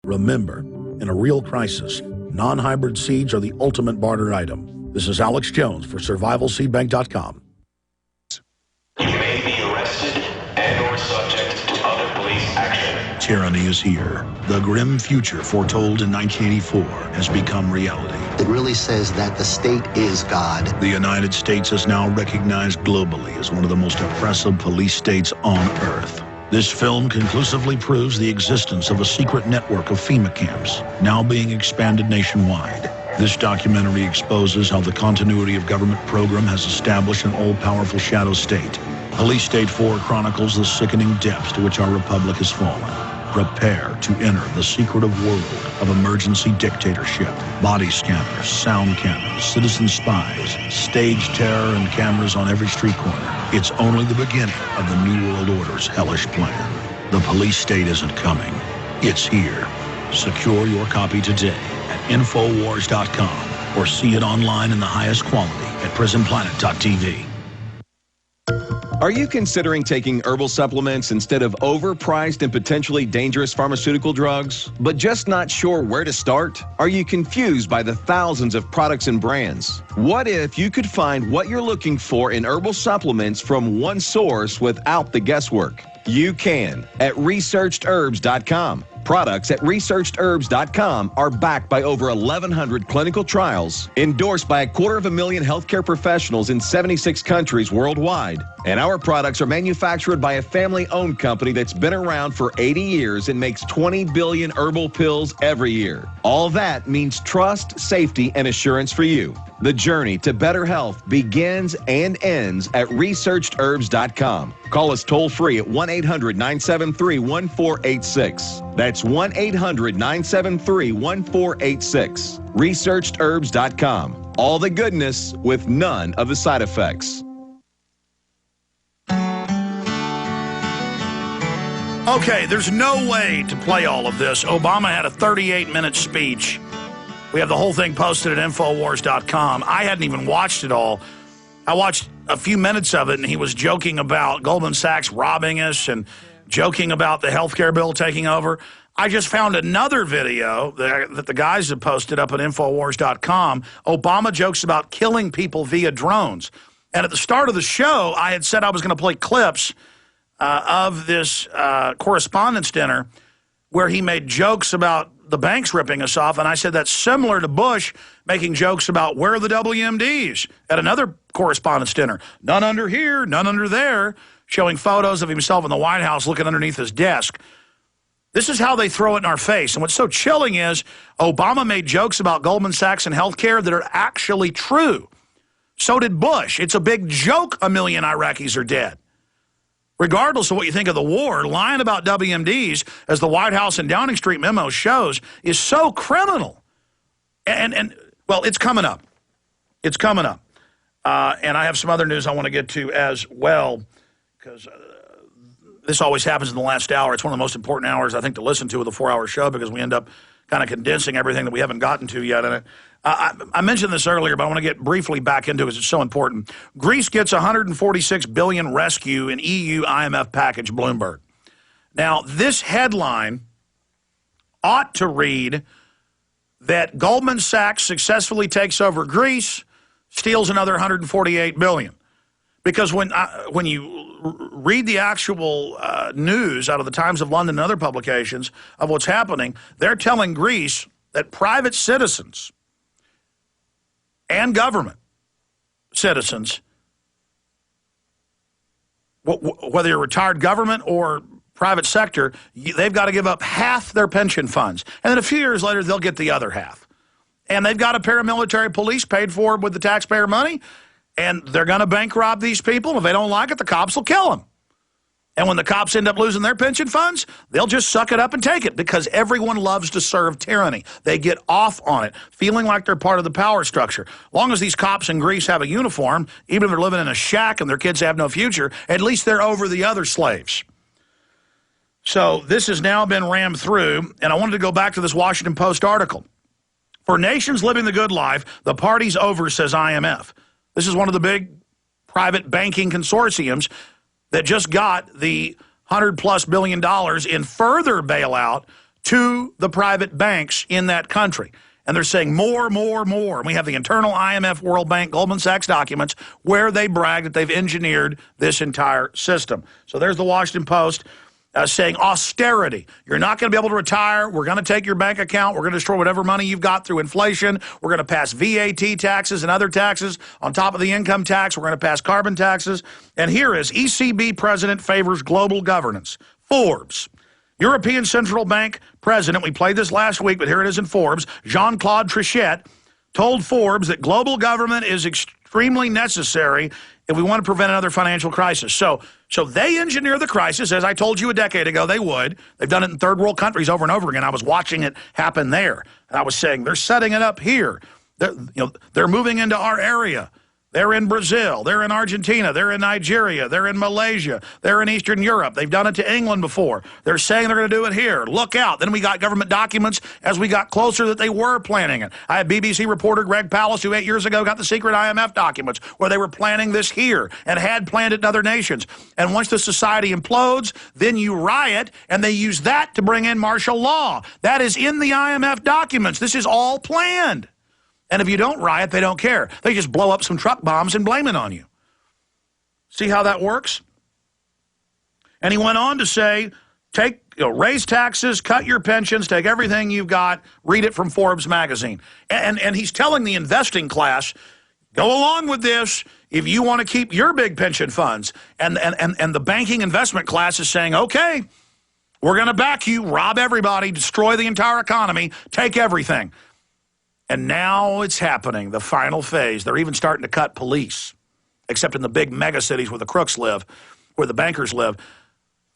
Remember, in a real crisis, non-hybrid seeds are the ultimate barter item. This is Alex Jones for SurvivalSeedBank.com. You may be arrested and or subject to other police action. Tyranny is here. The grim future foretold in 1984 has become reality. It really says that the state is God. The United States is now recognized globally as one of the most oppressive police states on earth. This film conclusively proves the existence of a secret network of FEMA camps, now being expanded nationwide. This documentary exposes how the continuity of government program has established an all-powerful shadow state. Police State 4 chronicles the sickening depths to which our republic has fallen. Prepare to enter the secretive world of emergency dictatorship. Body scanners, sound cannons, citizen spies, stage terror, and cameras on every street corner. It's only the beginning of the New World Order's hellish plan. The police state isn't coming. It's here. Secure your copy today at Infowars.com or see it online in the highest quality at PrisonPlanet.tv. Are you considering taking herbal supplements instead of overpriced and potentially dangerous pharmaceutical drugs, but just not sure where to start? Are you confused by the thousands of products and brands? What if you could find what you're looking for in herbal supplements from one source without the guesswork? You can at researchedherbs.com. Products at researchedherbs.com are backed by over 1,100 clinical trials, endorsed by 250,000 healthcare professionals in 76 countries worldwide. And our products are manufactured by a family-owned company that's been around for 80 years and makes 20 billion herbal pills every year. All that means trust, safety, and assurance for you. The journey to better health begins and ends at researchedherbs.com. Call us toll-free at 1-800-973-1486. That's 1-800-973-1486. Researchedherbs.com. All the goodness with none of the side effects. Okay, there's no way to play all of this. Obama had a 38-minute speech. We have the whole thing posted at Infowars.com. I hadn't even watched it all. I watched a few minutes of it, and he was joking about Goldman Sachs robbing us and joking about the health care bill taking over. I just found another video that the guys have posted up at Infowars.com. Obama jokes about killing people via drones. And at the start of the show, I had said I was going to play clips of this correspondence dinner where he made jokes about the banks ripping us off, and I said that's similar to Bush making jokes about where are the WMDs at another correspondence dinner. None under here, none under there, showing photos of himself in the White House looking underneath his desk. This is how they throw it in our face. And what's so chilling is Obama made jokes about Goldman Sachs and healthcare that are actually true. So did Bush. It's a big joke 1 million Iraqis are dead. Regardless of what you think of the war, lying about WMDs, as the White House and Downing Street memo shows, is so criminal. And well, it's coming up. It's coming up. And I have some other news I want to get to as well, because this always happens in the last hour. It's one of the most important hours, I think, to listen to with a 4-hour show, because we end up kind of condensing everything that we haven't gotten to yet in it. I mentioned this earlier, but I want to get briefly back into it because it's so important. Greece gets $146 billion rescue in EU IMF package, Bloomberg. Now, this headline ought to read that Goldman Sachs successfully takes over Greece, steals another $148 billion. Because when you read the actual news out of the Times of London and other publications of what's happening, they're telling Greece that private citizens and government citizens, whether you're retired government or private sector, they've got to give up half their pension funds. And then a few years later, they'll get the other half. And they've got a paramilitary police paid for with the taxpayer money, and they're going to bank rob these people. And if they don't like it, the cops will kill them. And when the cops end up losing their pension funds, they'll just suck it up and take it, because everyone loves to serve tyranny. They get off on it, feeling like they're part of the power structure. As long as these cops in Greece have a uniform, even if they're living in a shack and their kids have no future, at least they're over the other slaves. So this has now been rammed through, and I wanted to go back to this Washington Post article. For nations living the good life, the party's over, says IMF. This is one of the big private banking consortiums that just got the $100+ billion in further bailout to the private banks in that country. And they're saying more, more, more. And we have the internal IMF, World Bank, Goldman Sachs documents where they brag that they've engineered this entire system. So there's the Washington Post saying austerity. You're not going to be able to retire. We're going to take your bank account. We're going to destroy whatever money you've got through inflation. We're going to pass VAT taxes and other taxes on top of the income tax. We're going to pass carbon taxes. And here is ECB president favors global governance. Forbes. European Central Bank president, we played this last week, but here it is in Forbes, Jean-Claude Trichet, told Forbes that global government is extremely necessary if we want to prevent another financial crisis. So they engineer the crisis, as I told you a decade ago they would. They've done it in third world countries over and over again. I was watching it happen there. And I was saying, they're setting it up here. They're moving into our area. They're in Brazil. They're in Argentina. They're in Nigeria. They're in Malaysia. They're in Eastern Europe. They've done it to England before. They're saying they're going to do it here. Look out. Then we got government documents as we got closer that they were planning it. I had BBC reporter Greg Palast, who 8 years ago got the secret IMF documents where they were planning this here and had planned it in other nations. And once the society implodes, then you riot, and they use that to bring in martial law. That is in the IMF documents. This is all planned. And if you don't riot, they don't care. They just blow up some truck bombs and blame it on you. See how that works? And he went on to say, raise taxes, cut your pensions, take everything you've got, read it from Forbes magazine. And he's telling the investing class, go along with this if you want to keep your big pension funds. And the banking investment class is saying, okay, we're going to back you, rob everybody, destroy the entire economy, take everything. And now it's happening, the final phase. They're even starting to cut police, except in the big mega cities where the crooks live, where the bankers live.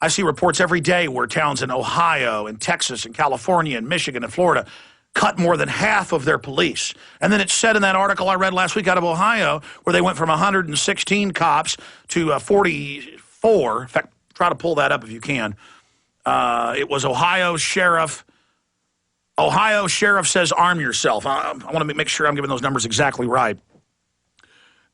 I see reports every day where towns in Ohio and Texas and California and Michigan and Florida cut more than half of their police. And then it said in that article I read last week out of Ohio where they went from 116 cops to 44. In fact, try to pull that up if you can. It was Ohio sheriff says arm yourself. I want to make sure I'm giving those numbers exactly right.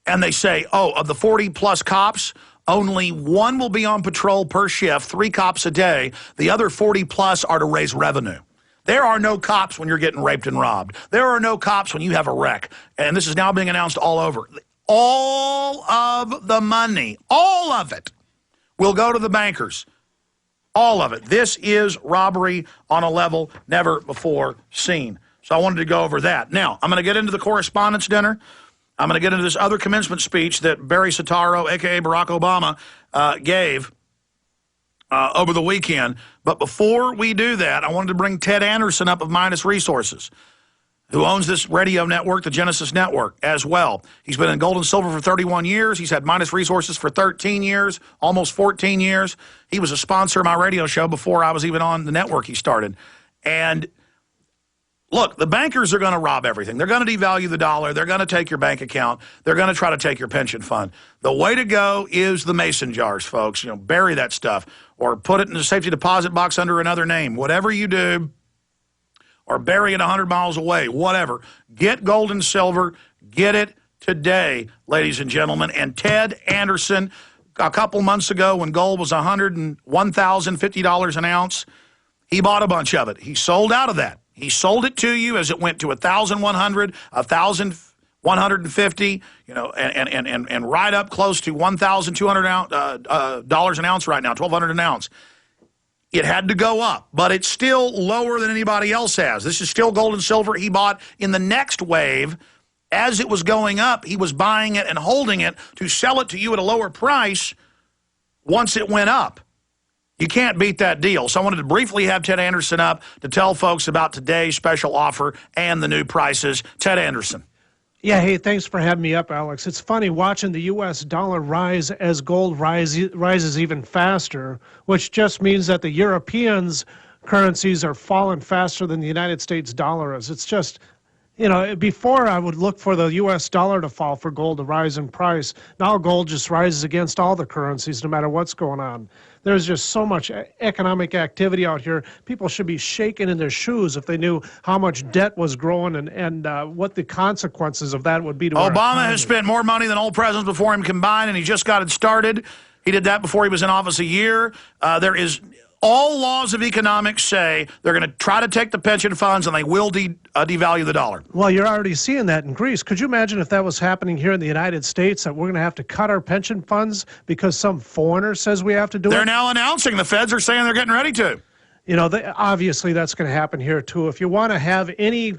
And they say, of the 40-plus cops, only one will be on patrol per shift, 3 cops a day. The other 40-plus are to raise revenue. There are no cops when you're getting raped and robbed. There are no cops when you have a wreck. And this is now being announced all over. All of the money, all of it, will go to the bankers. All of it. This is robbery on a level never before seen. So I wanted to go over that. Now, I'm going to get into the correspondence dinner. I'm going to get into this other commencement speech that Barry Soetoro, a.k.a. Barack Obama, gave over the weekend. But before we do that, I wanted to bring Ted Anderson up of Midas Resources, who owns this radio network, the Genesis Network, as well. He's been in gold and silver for 31 years. He's had Midas Resources for 13 years, almost 14 years. He was a sponsor of my radio show before I was even on the network he started. And look, the bankers are going to rob everything. They're going to devalue the dollar. They're going to take your bank account. They're going to try to take your pension fund. The way to go is the mason jars, folks. Bury that stuff or put it in a safety deposit box under another name. Whatever you do, or bury it 100 miles away, whatever. Get gold and silver. Get it today, ladies and gentlemen. And Ted Anderson, a couple months ago when gold was $101,050 an ounce, he bought a bunch of it. He sold out of that. He sold it to you as it went to $1,100, $1,150, and right up close to $1,200 an ounce right now, $1,200 an ounce. It had to go up, but it's still lower than anybody else has. This is still gold and silver he bought in the next wave. As it was going up, he was buying it and holding it to sell it to you at a lower price once it went up. You can't beat that deal. So I wanted to briefly have Ted Anderson up to tell folks about today's special offer and the new prices. Ted Anderson. Yeah, hey, thanks for having me up, Alex. It's funny watching the U.S. dollar rise as gold rises even faster, which just means that the Europeans' currencies are falling faster than the United States dollar is. It's just, before I would look for the U.S. dollar to fall for gold to rise in price. Now gold just rises against all the currencies no matter what's going on. There's just so much economic activity out here. People should be shaking in their shoes if they knew how much debt was growing and what the consequences of that would be to our Obama economy. has spent more money than all presidents before him combined, and he just got it started. He did that before he was in office a year. There is All laws of economics say they're going to try to take the pension funds and they will devalue the dollar. Well, you're already seeing that in Greece. Could you imagine if that was happening here in the United States, that we're going to have to cut our pension funds because some foreigner says we have to do it? They're now announcing, the feds are saying they're getting ready to. You know, obviously that's going to happen here, too. If you want to have any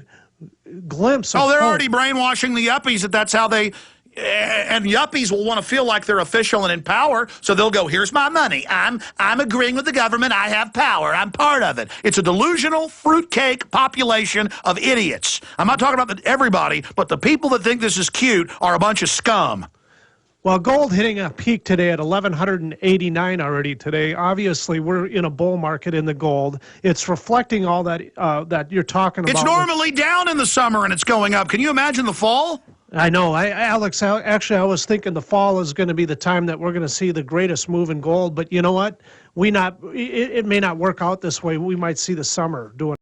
glimpse of they're hope, already brainwashing the yuppies that's how they... And yuppies will want to feel like they're official and in power, so they'll go, here's my money. I'm agreeing with the government. I have power. I'm part of it. It's a delusional, fruitcake population of idiots. I'm not talking about everybody, but the people that think this is cute are a bunch of scum. Well, gold hitting a peak today at 1,189 already today. Obviously, we're in a bull market in the gold. It's reflecting all that that you're talking about. It's normally down in the summer and it's going up. Can you imagine the fall? I know. Alex, actually, I was thinking the fall is going to be the time that we're going to see the greatest move in gold. But you know what? It may not work out this way. We might see the summer doing